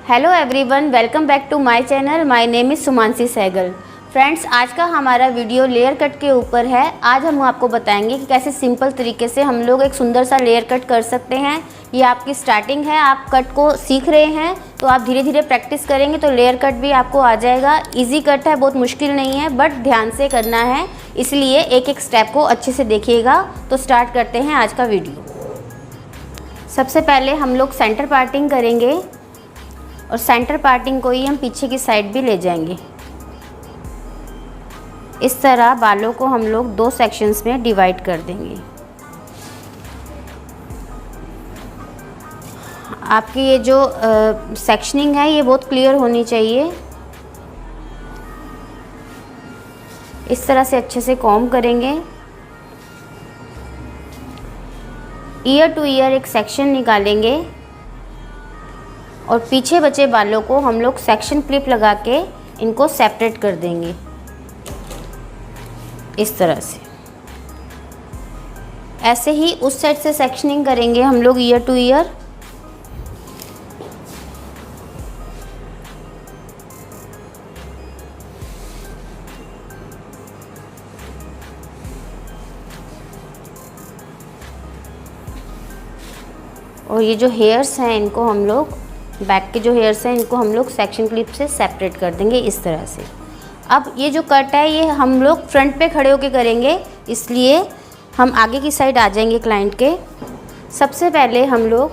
Hello everyone, welcome back to my channel. My name is Sumanasi Sehgal. Friends, आज का हमारा video layer cut के ऊपर है। आज हम आपको बताएंगे कि कैसे सिंपल तरीके से हम लोग एक सुंदर सा लेयर कट कर सकते हैं। ये आपकी स्टार्टिंग है, आप कट को सीख रहे हैं तो आप धीरे धीरे प्रैक्टिस करेंगे तो लेयर कट भी आपको आ जाएगा। इजी कट है, बहुत मुश्किल नहीं है, बट ध्यान से करना है, इसलिए एक एक स्टेप को अच्छे से देखिएगा। तो स्टार्ट करते हैं आज का वीडियो। सबसे पहले हम लोग सेंटर पार्टिंग करेंगे और सेंटर पार्टिंग को ही हम पीछे की साइड भी ले जाएंगे। इस तरह बालों को हम लोग दो सेक्शंस में डिवाइड कर देंगे। आपकी ये जो सेक्शनिंग है ये बहुत क्लियर होनी चाहिए। इस तरह से अच्छे से कॉम्ब करेंगे। ईयर टू ईयर एक सेक्शन निकालेंगे और पीछे बचे बालों को हम लोग सेक्शन क्लिप लगा के इनको सेपरेट कर देंगे इस तरह से। ऐसे ही उस साइड से सेक्शनिंग करेंगे हम लोग ईयर टू ईयर। और ये जो हेयर्स हैं इनको हम लोग, बैक के जो हेयर्स हैं इनको हम लोग सेक्शन क्लिप से सेपरेट कर देंगे इस तरह से। अब ये जो कट है ये हम लोग फ्रंट पे खड़े होके करेंगे, इसलिए हम आगे की साइड आ जाएंगे क्लाइंट के। सबसे पहले हम लोग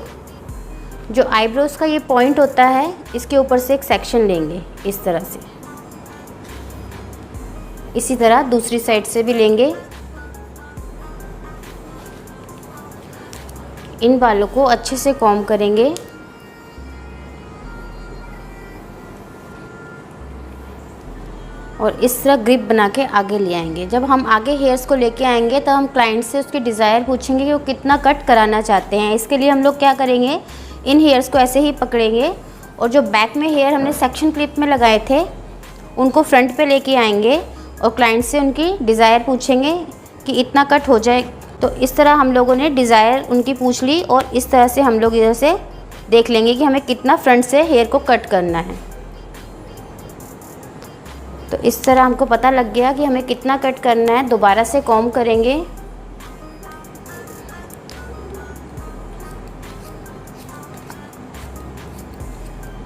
जो आईब्रोज़ का ये पॉइंट होता है इसके ऊपर से एक सेक्शन लेंगे इस तरह से। इसी तरह दूसरी साइड से भी लेंगे। इन बालों को अच्छे से कॉम्ब करेंगे। और इस तरह ग्रिप बना के आगे ले आएंगे। जब हम आगे हेयर्स को लेके आएंगे तब हम क्लाइंट से उसकी डिज़ायर पूछेंगे कि वो कितना कट कराना चाहते हैं। इसके लिए हम लोग क्या करेंगे, इन हेयर्स को ऐसे ही पकड़ेंगे और जो बैक में हेयर हमने सेक्शन क्लिप में लगाए थे उनको फ्रंट पे लेके आएंगे और क्लाइंट से उनकी डिज़ायर पूछेंगे कि इतना कट हो जाए। तो इस तरह हम लोगों ने डिज़ायर उनकी पूछ ली और इस तरह से हम लोग इधर से देख लेंगे कि हमें कितना फ्रंट से हेयर को कट करना है। तो इस तरह हमको पता लग गया कि हमें कितना कट करना है। दोबारा से कॉम्ब करेंगे।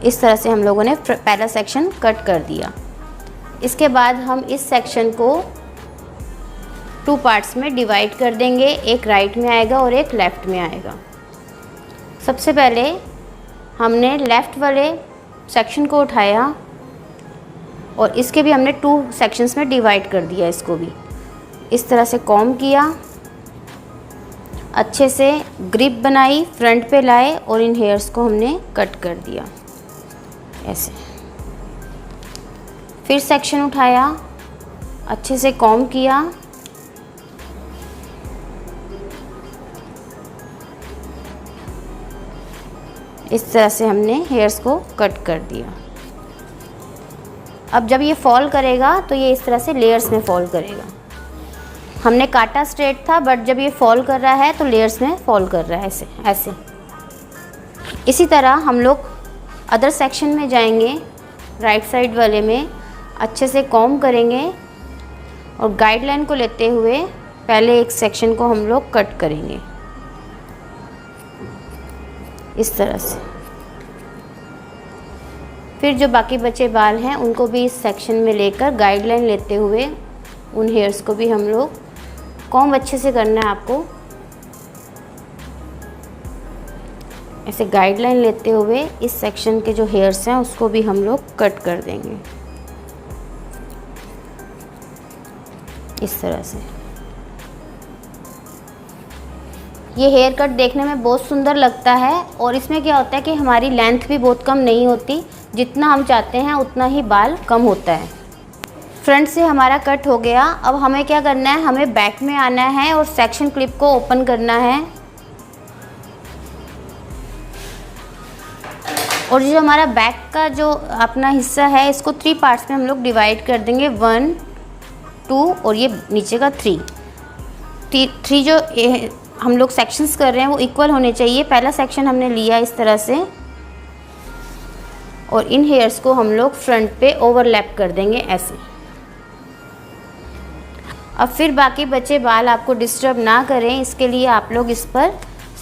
इस तरह से हम लोगों ने पहला सेक्शन कट कर दिया। इसके बाद हम इस सेक्शन को टू पार्ट्स में डिवाइड कर देंगे। एक राइट में आएगा और एक लेफ़्ट में आएगा। सबसे पहले हमने लेफ़्ट वाले सेक्शन को उठाया और इसके भी हमने टू सेक्शंस में डिवाइड कर दिया। इसको भी इस तरह से कॉम्ब किया, अच्छे से ग्रिप बनाई, फ्रंट पे लाए और इन हेयर्स को हमने कट कर दिया ऐसे। फिर सेक्शन उठाया, अच्छे से कॉम्ब किया, इस तरह से हमने हेयर्स को कट कर दिया। अब जब ये फॉल करेगा तो ये इस तरह से लेयर्स में फॉल करेगा। हमने काटा स्ट्रेट था, बट जब ये फॉल कर रहा है तो लेयर्स में फॉल कर रहा है ऐसे ऐसे। इसी तरह हम लोग अदर सेक्शन में जाएंगे, राइट साइड वाले में अच्छे से कॉम्ब करेंगे और गाइडलाइन को लेते हुए पहले एक सेक्शन को हम लोग कट करेंगे इस तरह से। फिर जो बाकी बचे बाल हैं उनको भी इस सेक्शन में लेकर गाइडलाइन लेते हुए उन हेयर्स को भी हम लोग कॉम्ब अच्छे से करना है आपको। ऐसे गाइडलाइन लेते हुए इस सेक्शन के जो हेयर्स हैं उसको भी हम लोग कट कर देंगे इस तरह से। ये हेयर कट देखने में बहुत सुंदर लगता है और इसमें क्या होता है कि हमारी लेंथ भी बहुत कम नहीं होती। जितना हम चाहते हैं उतना ही बाल कम होता है। फ्रंट से हमारा कट हो गया। अब हमें क्या करना है, हमें बैक में आना है और सेक्शन क्लिप को ओपन करना है। और जो हमारा बैक का जो अपना हिस्सा है इसको 3 पार्ट्स में हम लोग डिवाइड कर देंगे, 1, 2 और ये नीचे का 3 जो हम लोग सेक्शंस कर रहे हैं वो इक्वल होने चाहिए। पहला सेक्शन हमने लिया इस तरह से और इन हेयर्स को हम लोग फ्रंट पे ओवरलैप कर देंगे ऐसे। अब फिर बाकी बचे बाल आपको डिस्टर्ब ना करें, इसके लिए आप लोग इस पर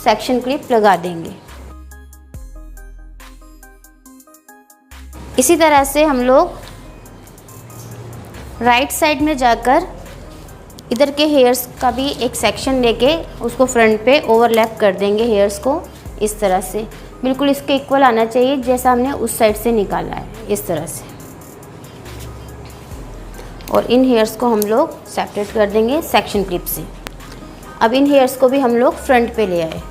सेक्शन क्लिप लगा देंगे। इसी तरह से हम लोग राइट साइड में जाकर इधर के हेयर्स का भी एक सेक्शन लेके उसको फ्रंट पे ओवरलैप कर देंगे हेयर्स को। इस तरह से बिल्कुल इसके इक्वल आना चाहिए जैसा हमने उस साइड से निकाला है, इस तरह से। और इन हेयर्स को हम लोग सेपरेट कर देंगे सेक्शन क्लिप से। अब इन हेयर्स को भी हम लोग फ्रंट पे ले आए।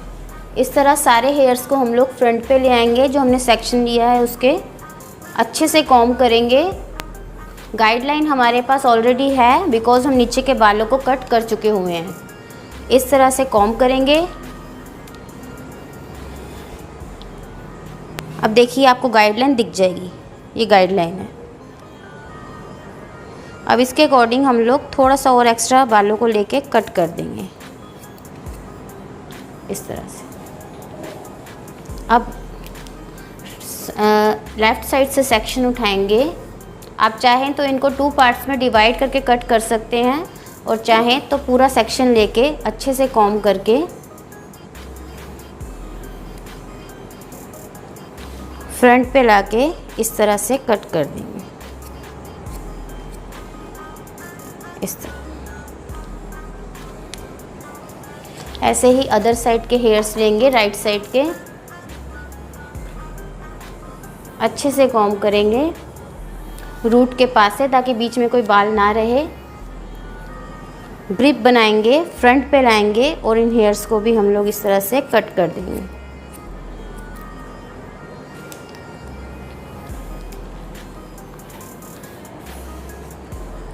इस तरह सारे हेयर्स को हम लोग फ्रंट पे ले आएंगे। जो हमने सेक्शन लिया है उसके अच्छे से कॉम्ब करेंगे। गाइडलाइन हमारे पास ऑलरेडी है बिकॉज हम नीचे के बालों को कट कर चुके हुए हैं। इस तरह से कॉम्ब करेंगे। अब देखिए आपको गाइडलाइन दिख जाएगी, ये गाइडलाइन है। अब इसके अकॉर्डिंग हम लोग थोड़ा सा और एक्स्ट्रा बालों को लेके कट कर देंगे इस तरह से। अब लेफ़्ट साइड से सेक्शन उठाएंगे। आप चाहें तो इनको 2 पार्ट्स में डिवाइड करके कट कर सकते हैं और चाहें तो पूरा सेक्शन लेके अच्छे से कॉम्ब करके फ्रंट पे लाके इस तरह से कट कर देंगे इस तरह। ऐसे ही अदर साइड के हेयर्स लेंगे, राइट साइड के, अच्छे से कॉम्ब करेंगे रूट के पास से ताकि बीच में कोई बाल ना रहे। ग्रिप बनाएंगे, फ्रंट पे लाएंगे और इन हेयर्स को भी हम लोग इस तरह से कट कर देंगे।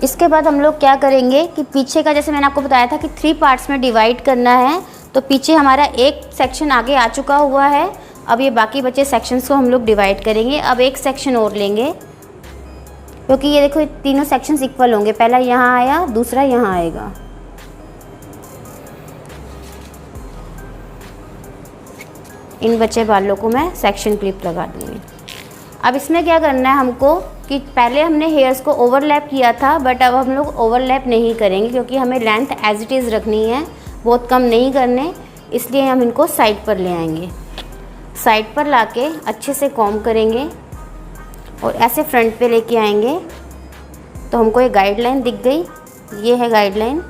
इसके बाद हम लोग क्या करेंगे कि पीछे का, जैसे मैंने आपको बताया था कि 3 पार्ट्स में डिवाइड करना है, तो पीछे हमारा एक सेक्शन आगे आ चुका हुआ है। अब ये बाकी बचे सेक्शंस को हम लोग डिवाइड करेंगे। अब एक सेक्शन और लेंगे क्योंकि ये देखो तीनों सेक्शंस इक्वल होंगे। पहला यहाँ आया, दूसरा यहाँ आएगा। इन बचे बालों को मैं सेक्शन क्लिप लगा दूँगी। अब इसमें क्या करना है हमको कि पहले हमने हेयर्स को ओवरलैप किया था बट अब हम लोग ओवरलैप नहीं करेंगे क्योंकि हमें लेंथ एज इट इज़ रखनी है, बहुत कम नहीं करने, इसलिए हम इनको साइड पर ले आएंगे। साइड पर लाके अच्छे से कॉम्ब करेंगे और ऐसे फ्रंट पे लेके आएंगे। तो हमको ये गाइडलाइन दिख गई, ये है गाइडलाइन।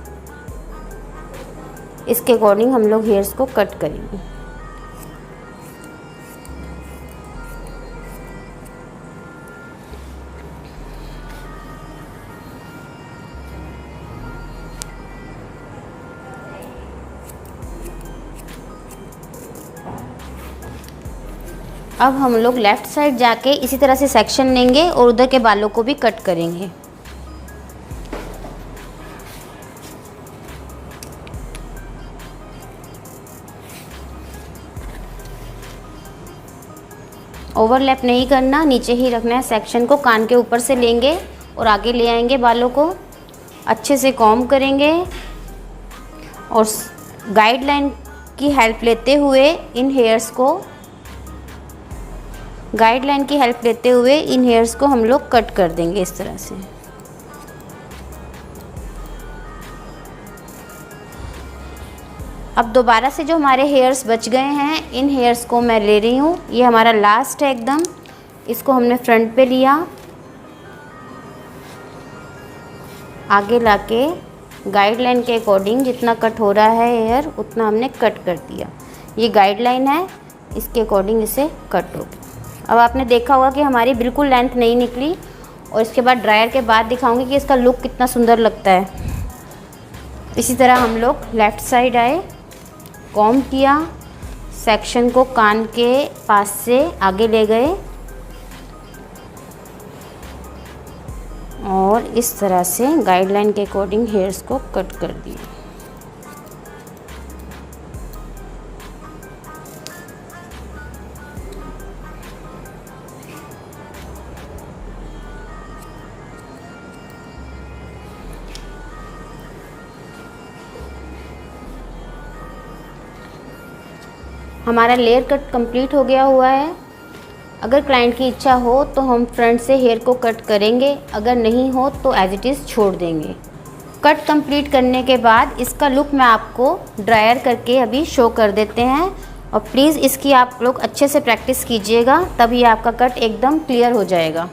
इसके अकॉर्डिंग हम लोग हेयर्स को कट करेंगे। अब हम लोग लेफ़्ट साइड जाके इसी तरह से सेक्शन लेंगे और उधर के बालों को भी कट करेंगे। ओवरलैप नहीं करना, नीचे ही रखना है सेक्शन को। कान के ऊपर से लेंगे और आगे ले आएंगे बालों को, अच्छे से कॉम्ब करेंगे और गाइडलाइन की हेल्प लेते हुए इन हेयर्स को हम लोग कट कर देंगे इस तरह से। अब दोबारा से जो हमारे हेयर्स बच गए हैं, इन हेयर्स को मैं ले रही हूँ। ये हमारा लास्ट है एकदम। इसको हमने फ्रंट पे लिया, आगे लाके गाइडलाइन के अकॉर्डिंग जितना कट हो रहा है हेयर उतना हमने कट कर दिया। ये गाइडलाइन है, इसके अकॉर्डिंग इसे कट हो गया। अब आपने देखा होगा कि हमारी बिल्कुल लेंथ नहीं निकली और इसके बाद ड्रायर के बाद दिखाऊंगी कि इसका लुक कितना सुंदर लगता है। इसी तरह हम लोग लेफ़्ट साइड आए, कॉम्ब किया, सेक्शन को कान के पास से आगे ले गए और इस तरह से गाइडलाइन के अकॉर्डिंग हेयर्स को कट कर दिया। हमारा लेयर कट कंप्लीट हो गया हुआ है। अगर क्लाइंट की इच्छा हो तो हम फ्रंट से हेयर को कट करेंगे, अगर नहीं हो तो एज इट इज़ छोड़ देंगे। कट कंप्लीट करने के बाद इसका लुक मैं आपको ड्रायर करके अभी शो कर देते हैं, और प्लीज़ इसकी आप लोग अच्छे से प्रैक्टिस कीजिएगा, तभी आपका कट एकदम क्लियर हो जाएगा।